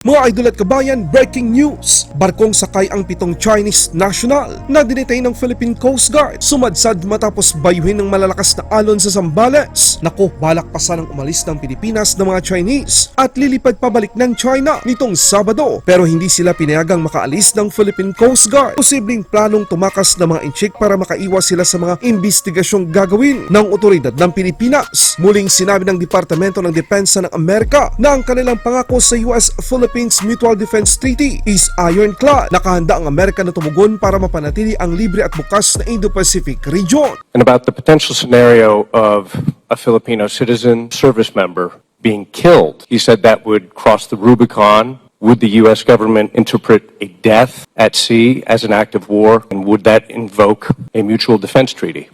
Mga idol at kabayan, breaking news! Barkong sakay ang 7 Chinese national na dinetay ng Philippine Coast Guard. Sumadsad matapos bayuhin ng malalakas na alon sa Zambales. Naku, balak pa sanang umalis ng Pilipinas ng mga Chinese at lilipad pabalik ng China nitong Sabado. Pero hindi sila pinayagang makaalis ng Philippine Coast Guard. Posibleng planong tumakas ng mga inchik para makaiwas sila sa mga investigasyong gagawin ng otoridad ng Pilipinas. Muling sinabi ng Departamento ng Depensa ng Amerika na ang kanilang pangako sa US-Philippines Mutual Defense Treaty is ironclad. Nakahanda ang Amerika na tumugon para mapanatili ang libre at bukas na Indo-Pacific region. And about the potential scenario of a Filipino citizen service member being killed, he said that would cross the Rubicon. Would the U.S. government interpret a death at sea as an act of war, and would that invoke a mutual defense treaty?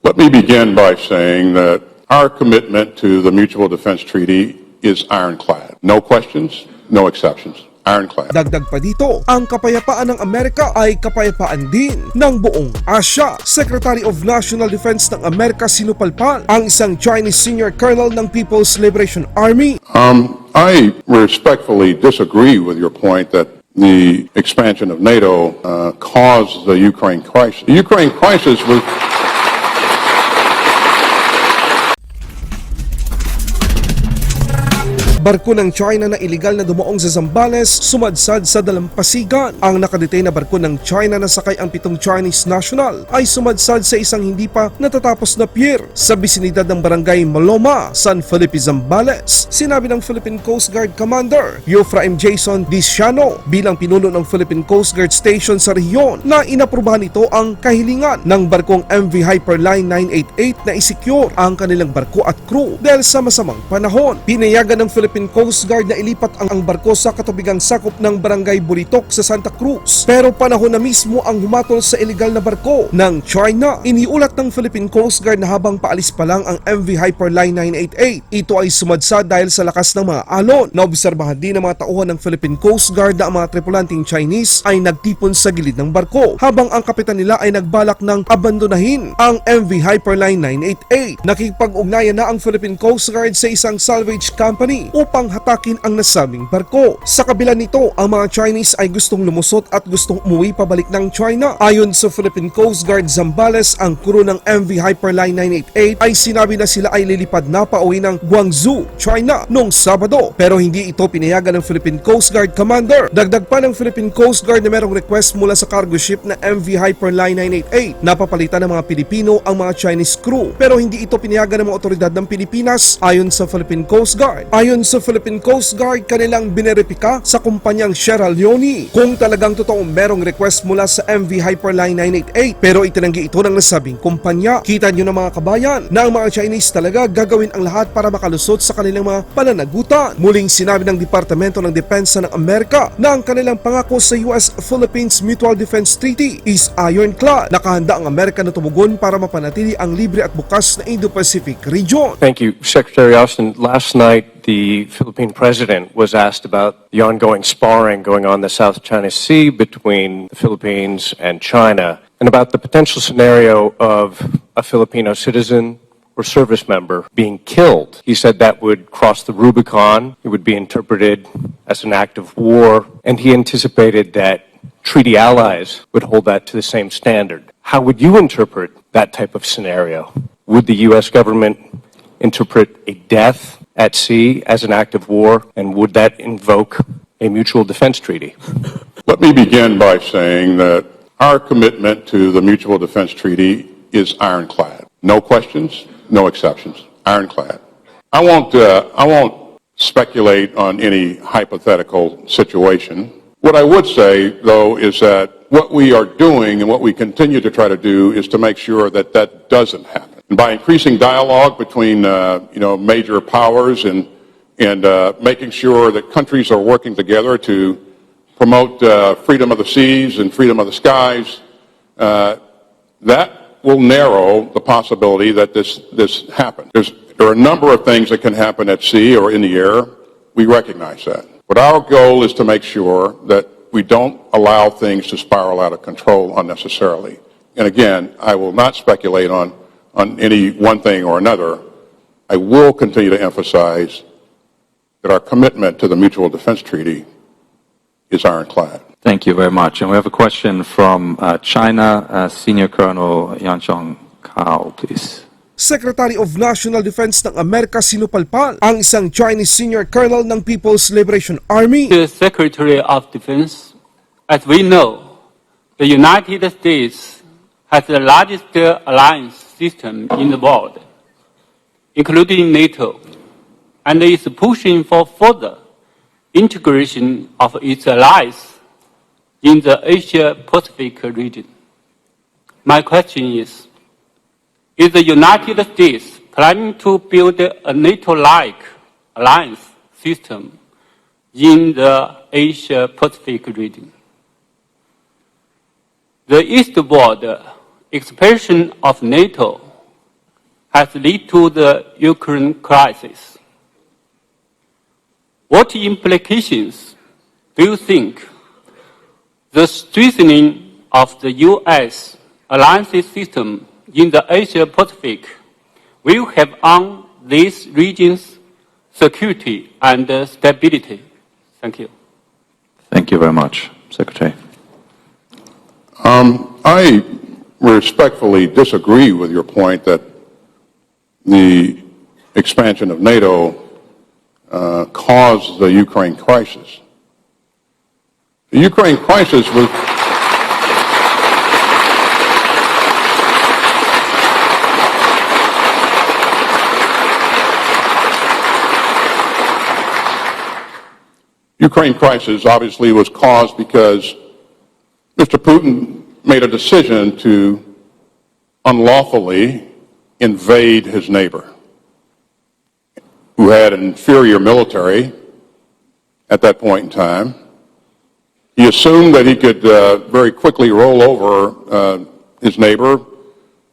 Let me begin by saying that our commitment to the Mutual Defense Treaty is ironclad. No questions, no exceptions. Ironclad. Dagdag pa dito, ang kapayapaan ng Amerika ay kapayapaan din ng buong Asya. Secretary of National Defense ng Amerika sinupalpal ang isang Chinese senior colonel ng People's Liberation Army. I respectfully disagree with your point that the expansion of NATO caused the Ukraine crisis. The Ukraine crisis was... Barko ng China na iligal na dumaong sa Zambales, sumadsad sa dalampasigan. Ang nakadetain na barko ng China na sakay ang 7 Chinese national ay sumadsad sa isang hindi pa natatapos na pier sa bisinidad ng barangay Maloma, San Felipe, Zambales. Sinabi ng Philippine Coast Guard Commander Ephraim Jason Diciano bilang pinuno ng Philippine Coast Guard Station sa rehiyon na inaprubahan ito ang kahilingan ng barkong MV Hyperline 988 na isecure ang kanilang barko at crew dahil sa masamang panahon. Pinayagan ng Philippine Coast Guard na ilipat ang barko sa katubigang sakop ng Barangay Buritok sa Santa Cruz. Pero panahon na mismo ang humatol sa iligal na barko ng China. Iniulat ng Philippine Coast Guard na habang paalis pa lang ang MV Hyperline 988, ito ay sumadsad dahil sa lakas ng mga alon. Naobserbahan din ng mga tauhan ng Philippine Coast Guard na ang mga tripulanting Chinese ay nagtipon sa gilid ng barko habang ang kapitan nila ay nagbalak ng abandonahin ang MV Hyperline 988. Nakikipag-ugnayan na ang Philippine Coast Guard sa isang salvage company upang hatakin ang nasabing barko. Sa kabila nito, ang mga Chinese ay gustong lumusot at gustong umuwi pabalik ng China. Ayon sa Philippine Coast Guard Zambales, ang crew ng MV Hyperline 988 ay sinabi na sila ay lilipad na pauwi ng Guangzhou, China noong Sabado. Pero hindi ito pinayagan ng Philippine Coast Guard Commander. Dagdag pa ng Philippine Coast Guard na merong request mula sa cargo ship na MV Hyperline 988 na papalitan ng mga Pilipino ang mga Chinese crew. Pero hindi ito pinayagan ng mga otoridad ng Pilipinas ayon sa Philippine Coast Guard. Ayon sa Philippine Coast Guard, kanilang bineripika sa kumpanyang Sierra Leone kung talagang totoong merong request mula sa MV Hyperline 988 pero itinanggi ito ng nasabing kumpanya. Kita nyo na mga kabayan na ang mga Chinese talaga gagawin ang lahat para makalusot sa kanilang mga pananagutan. Muling sinabi ng Departamento ng Depensa ng Amerika na ang kanilang pangako sa US-Philippines Mutual Defense Treaty is ironclad. Nakahanda ang Amerika na tumugon para mapanatili ang libre at bukas na Indo-Pacific region. Thank you, Secretary Austin. Last night, the Philippine president was asked about the ongoing sparring going on in the South China Sea between the Philippines and China, and about the potential scenario of a Filipino citizen or service member being killed. He said that would cross the Rubicon. It would be interpreted as an act of war, and he anticipated that treaty allies would hold that to the same standard. How would you interpret that type of scenario? Would the U.S. government interpret a death at sea as an act of war, and would that invoke a mutual defense treaty? Let me begin by saying that our commitment to the Mutual Defense Treaty is ironclad. No questions, no exceptions. Ironclad. I won't speculate on any hypothetical situation. What I would say, though, is that what we are doing and what we continue to try to do is to make sure that that doesn't happen. And by increasing dialogue between major powers and making sure that countries are working together to promote freedom of the seas and freedom of the skies, that will narrow the possibility that this happens. There are a number of things that can happen at sea or in the air. We recognize that. But our goal is to make sure that we don't allow things to spiral out of control unnecessarily. And again, I will not speculate on any one thing or another. I will continue to emphasize that our commitment to the Mutual Defense Treaty is ironclad. Thank you very much. And we have a question from China, Senior Colonel Yang Chong-Kao, please. Secretary of National Defense ng Amerika sinupalpal ang isang Chinese senior colonel ng People's Liberation Army. The Secretary of Defense, as we know, the United States has the largest alliance system in the world, including NATO, and is pushing for further integration of its allies in the Asia-Pacific region. My question is the United States planning to build a NATO-like alliance system in the Asia-Pacific region? The eastward expansion of NATO has led to the Ukraine crisis. What implications do you think the strengthening of the U.S. alliance system in the Asia-Pacific will have on this region's security and stability? Thank you. Thank you very much, Secretary. I respectfully disagree with your point that the expansion of NATO caused the Ukraine crisis. The Ukraine crisis was... Ukraine crisis obviously was caused because Mr. Putin made a decision to unlawfully invade his neighbor, who had an inferior military at that point in time. He assumed that he could very quickly roll over his neighbor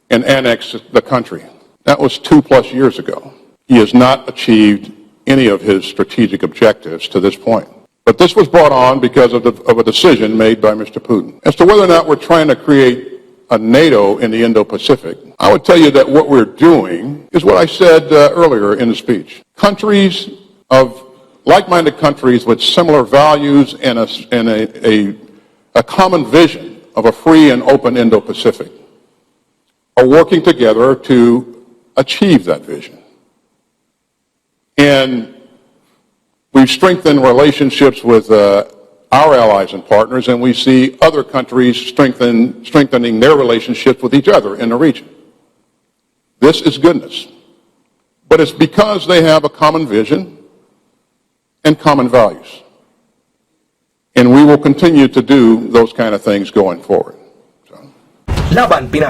and annex the country. That was 2+ years ago. He has not achieved any of his strategic objectives to this point. But this was brought on because of a decision made by Mr. Putin. As to whether or not we're trying to create a NATO in the Indo-Pacific, I would tell you that what we're doing is what I said earlier in the speech. Countries like-minded countries with similar values and a common vision of a free and open Indo-Pacific are working together to achieve that vision. And we've strengthened relationships with our allies and partners, and we see other countries strengthening their relationships with each other in the region. This is goodness. But it's because they have a common vision and common values. And we will continue to do those kind of things going forward. Laban Pinas.